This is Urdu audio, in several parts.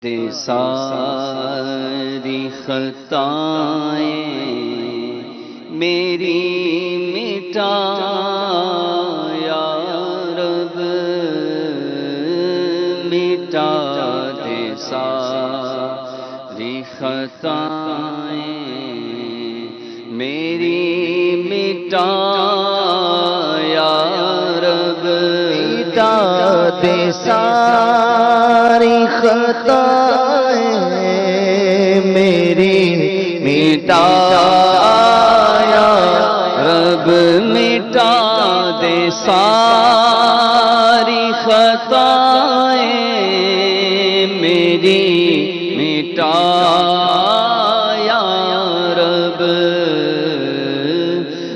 دے ساری خطائیں میری مٹا یا رب، مٹا دے ساری خطائیں میری مٹا یا رب، مٹا دے ساری خطائیں میری مٹا یا رب، مٹا دے ساری خطائیں میری مٹا یا رب،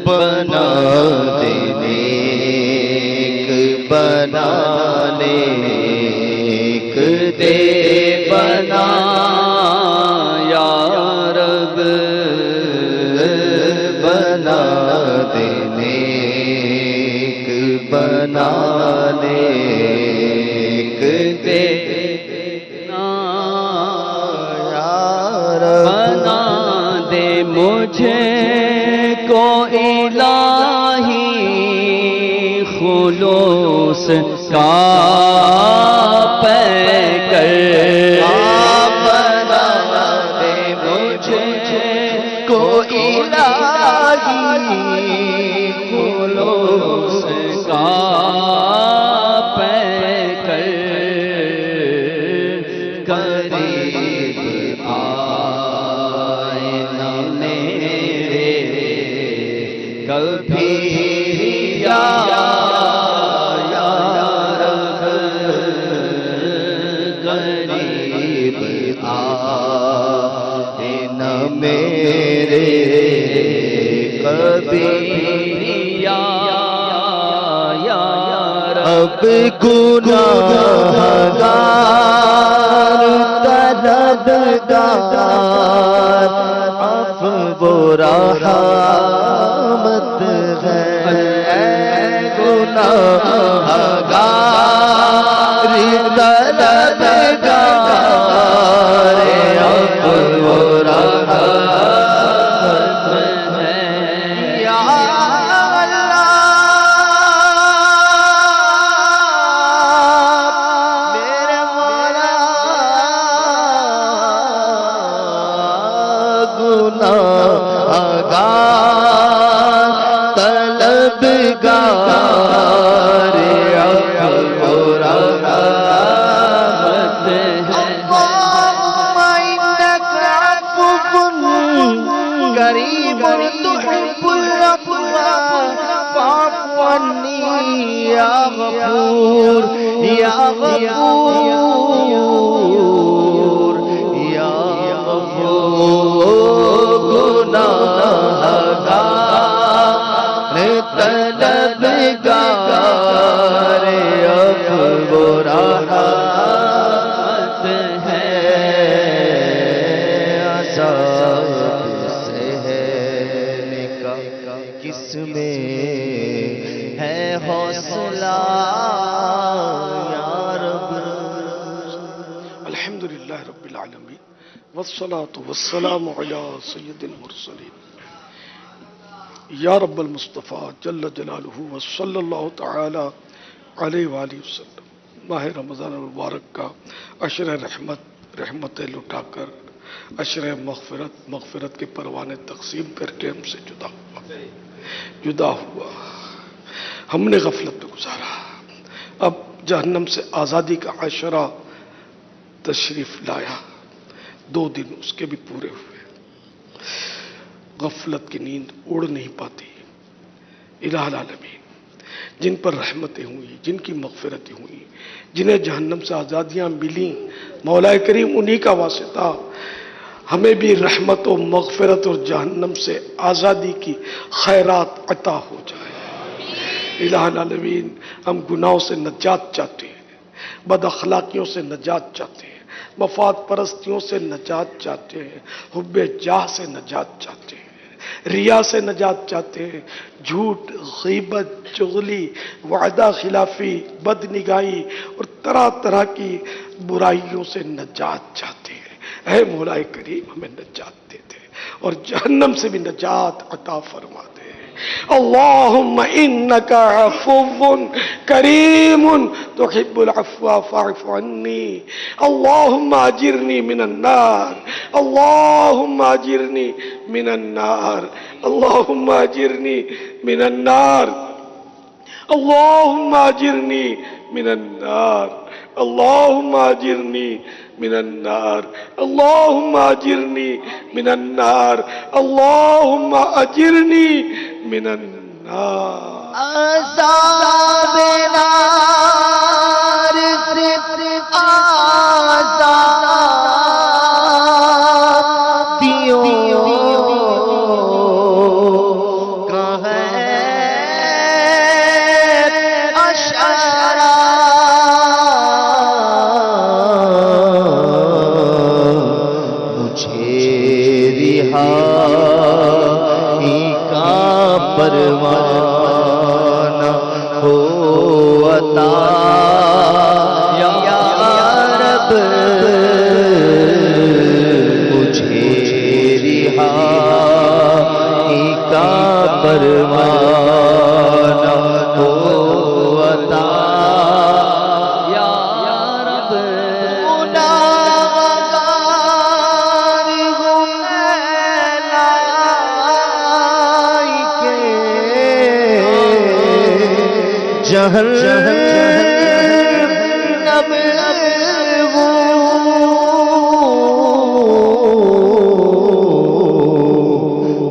بنا دے نیک، بنا نیک دے بنا یا رب، بنا دے نیک، بنا نیک دے یا رب، بنا دے مجھے کو الہی خلوص کا پیکر، بنا دے مجھے کو الہی خلوص کا پیکر، قریب آئے نہ میرے کبھی یا رب، قریب آئے نہ میرے کبھی یا رب، اب گناہگار طلبگار عفو و رحمت ہے، گناہگار طلبگار عفو و رحمت ہے، یا گناہگار طلبگار عفو و رحمت ہے، اللہم انک عفو کریم تحب العفو فاعف عنی یا غفور یا غفور یا غفور، گناہگار طلبگار عفو و رحمت ہے، عذاب سے ہے نکاح کس میں ہے حوصلہ یا رب۔ الحمدللہ رب العالمین والصلاة والسلام علی سید المرسلین یا رب المصطفیٰ جل جلالہ وصلی اللہ تعالی علیہ وآلہ وسلم۔ ماہ رمضان المبارک کا عشر رحمت لٹا کر عشر مغفرت کے پروانے تقسیم کر کے ہم سے جدا ہوا، ہم نے غفلت میں گزارا، اب جہنم سے آزادی کا عشرہ تشریف لایا، 2 دن اس کے بھی پورے ہوئے، غفلت کی نیند اڑ نہیں پاتی۔ الہ العالمین جن پر رحمتیں ہوئی، جن کی مغفرتیں ہوئی، جنہیں جہنم سے آزادیاں ملیں، مولا کریم انہی کا واسطہ ہمیں بھی رحمت و مغفرت اور جہنم سے آزادی کی خیرات عطا ہو جائے۔ الہ العالمین ہم گناہوں سے نجات چاہتے ہیں، بد اخلاقیوں سے نجات چاہتے ہیں، مفاد پرستیوں سے نجات چاہتے ہیں، حب جاہ سے نجات چاہتے ہیں، ریا سے نجات چاہتے ہیں، جھوٹ، غیبت، چغلی، وعدہ خلافی، بد نگاہی اور طرح طرح کی برائیوں سے نجات چاہتے ہیں۔ اے مولا کریم ہمیں نجات دے دے اور جہنم سے بھی نجات عطا فرما دے۔ اللہم انکا عفو کریم تحب العفو فاعف عنی، اللہم اجرنی من النار، اللہم اجرنی من النار، اللہم اجرنی من النار، اللہم اجرنی من النار، اللہم اجرنی من النار، اللہم اجرنی من النار، اللہم اجرنی من النار۔ عذاب نار سے آزادیوں کا ہے اشارہ، مجھے رہائی کا پروانہ ہو عطا یا رب، مجھے رہائی کا پروانہ ہو عطا یا رب۔ گناہگار ہوں میں لائق جہنم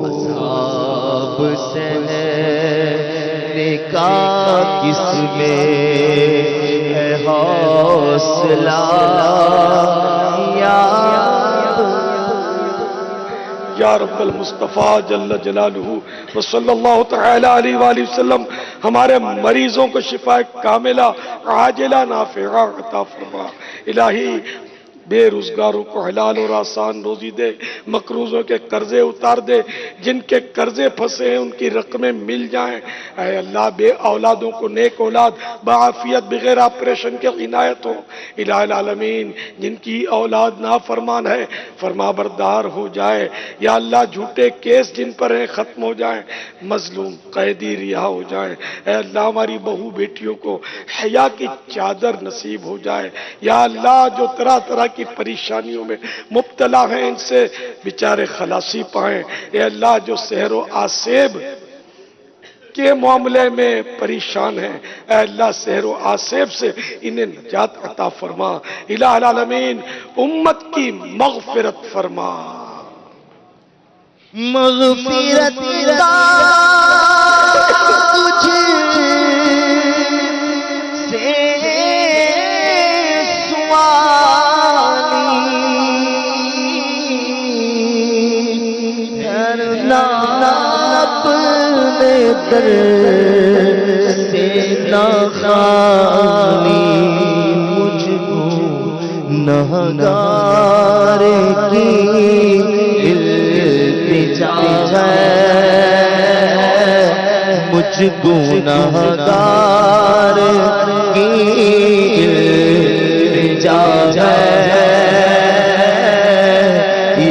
عذاب سہنے کا کس میں ہے حوصلہ یا یا رب المصطفیٰ جل جلالہ وصلی اللہ تعالی علیہ وآلہ وسلم ہمارے مریضوں کو شفا کاملہ عاجلہ نافعہ عطا فرما۔ الہی بے روزگاروں کو حلال اور آسان روزی دے، مقروضوں کے قرضے اتار دے، جن کے قرضے پھنسے ہیں ان کی رقمیں مل جائیں۔ اے اللہ بے اولادوں کو نیک اولاد بعافیت بغیر آپریشن کے عنایت ہو۔ الہ العالمین جن کی اولاد نافرمان ہے فرما بردار ہو جائے۔ یا اللہ جھوٹے کیس جن پر ہیں ختم ہو جائیں، مظلوم قیدی رہا ہو جائیں۔ اے اللہ ہماری بہو بیٹیوں کو حیا کی چادر نصیب ہو جائے۔ یا اللہ جو طرح طرح کی پریشانیوں میں مبتلا ہیں ان سے بیچارے خلاصی پائیں۔ اے اللہ جو سحر و آسیب کے معاملے میں پریشان ہیں، اے اللہ سحر و آسیب سے انہیں نجات عطا فرما۔ الہ العالمین امت کی مغفرت فرما۔ مغفرت کا تجھ سے سوالی، کرنا اپنے در سے نہ خالی، مجھ کو نہگار کی مجھ گناہگار کی التجا ہے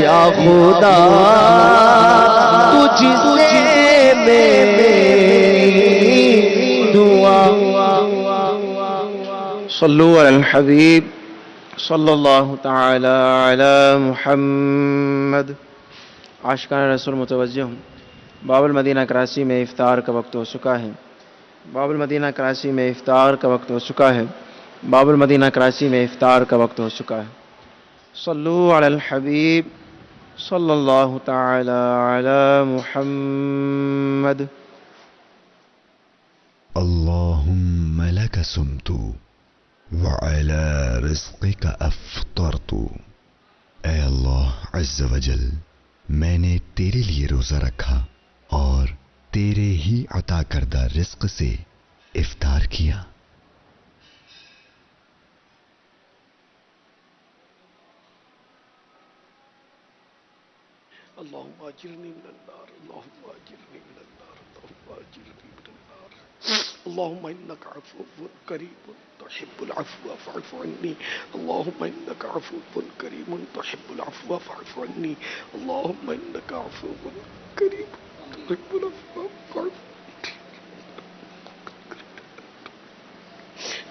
یا خدا، تجھ سے میری دعا۔ صلو علی الحبیب صلی اللہ تعالی علی محمد۔ عاشقان رسول متوجہ ہوں، باب المدینہ کراچی میں افطار کا وقت ہو چکا ہے۔ باب المدینہ کراچی میں افطار کا وقت ہو چکا ہے۔ باب المدینہ کراچی میں افطار کا وقت ہو چکا ہے۔ صلو علی الحبیب صلی اللہ تعالی علی محمد۔ اللهم لك صمت وعلى رزقك افطرت۔ اے اللہ عز وجل، میں نے تیرے لیے روزہ رکھا اور تیرے ہی عطا کردہ رزق سے افطار کیا۔ اللهم أجرني من النار اللهم أجرني من النار اللهم أجرني من النار اللهم إنك عفو كريم تحب العفو فاعف عني اللهم إنك عفو كريم تحب العفو فاعف عني اللهم إنك عفو كريم تحب العفو فاعف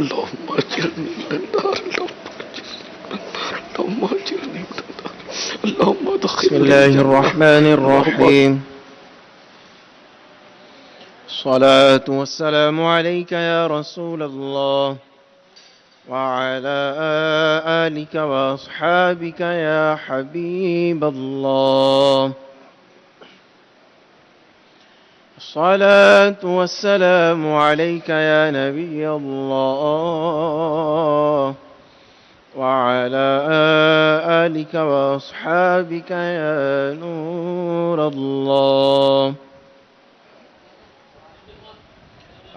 اللهم اجرني من النار اللهم اجرني من النار اللهم بسم ادخلني الله الجنة الرحمن الرحيم. الصلاة والسلام عليك يا رسول الله وعلى آلك وأصحابك يا حبيب الله. الصلاة والسلام عليك يا نبي الله وعلى آلك وأصحابك يا نور الله.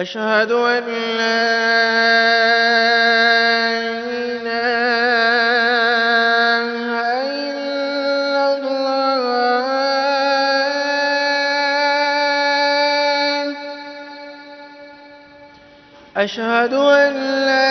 أشهد أن لا إله إلا الله. أشهد أن لا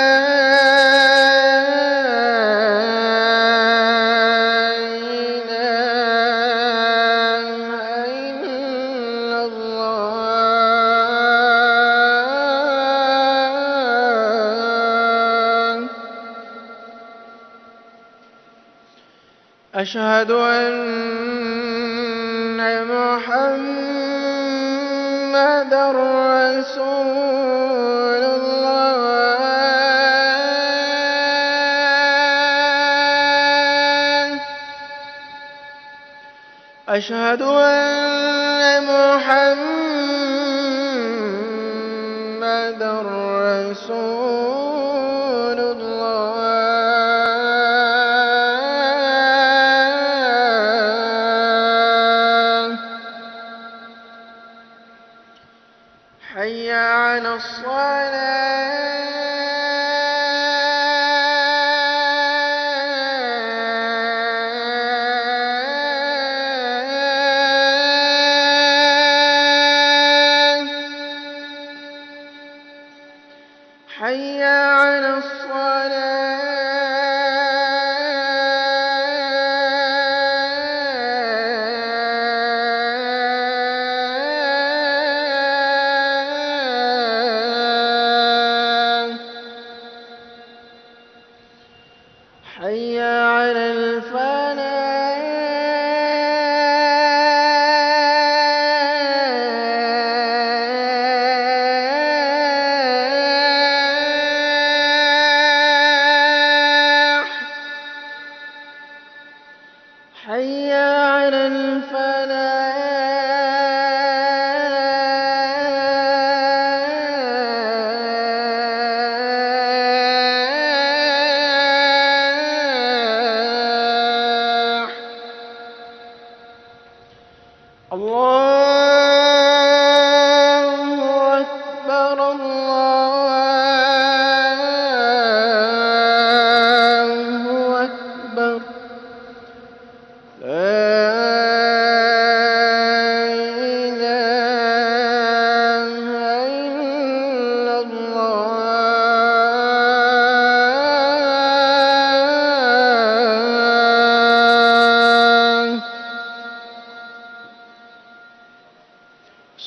أشهد أن محمد رسول الله. أشهد أن محمد رسول الله. حي على الصلاة. حي على الصلاة. حي على الفلاح. حي على الفلاح.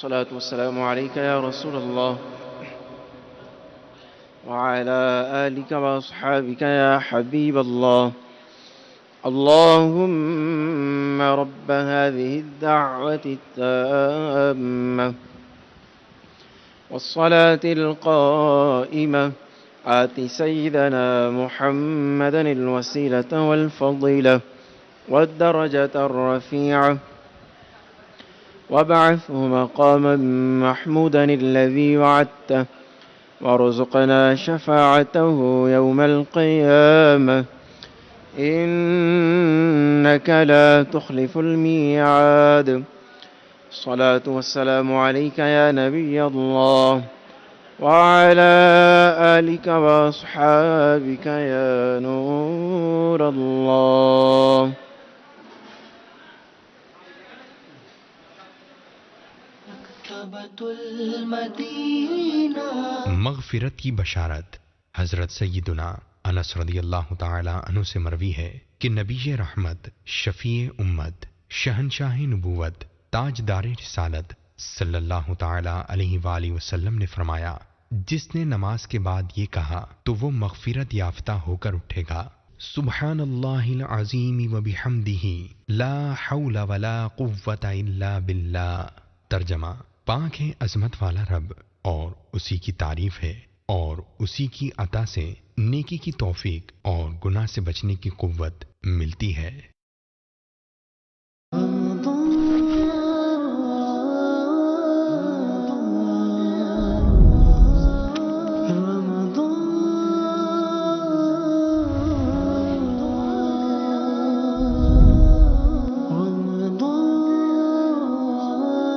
والصلاة والسلام عليك يا رسول الله وعلى آلك وأصحابك يا حبيب الله. اللهم رب هذه الدعوة التامة والصلاة القائمة آت سيدنا محمدا الوسيلة والفضيلة والدرجة الرفيعة وابعثه مقاما محمودا الذي وعدته وارزقنا شفاعته يوم القيامة إنك لا تخلف الميعاد. الصلاة والسلام عليك يا نبي الله وعلى آلك وأصحابك يا نور الله. مغفرت کی بشارت. حضرت سیدنا انس رضی اللہ تعالی عنہ سے مروی ہے کہ نبی رحمت، شفیع امت، شہنشاہ نبوت، تاجدار رسالت صلی اللہ تعالی علیہ وآلہ وسلم نے فرمایا، جس نے نماز کے بعد یہ کہا تو وہ مغفرت یافتہ ہو کر اٹھے گا، سبحان اللہ العظیم وبحمدہ لا حول ولا قوة الا باللہ. ترجمہ: پاک ہے عظمت والا رب اور اسی کی تعریف ہے اور اسی کی عطا سے نیکی کی توفیق اور گناہ سے بچنے کی قوت ملتی ہے.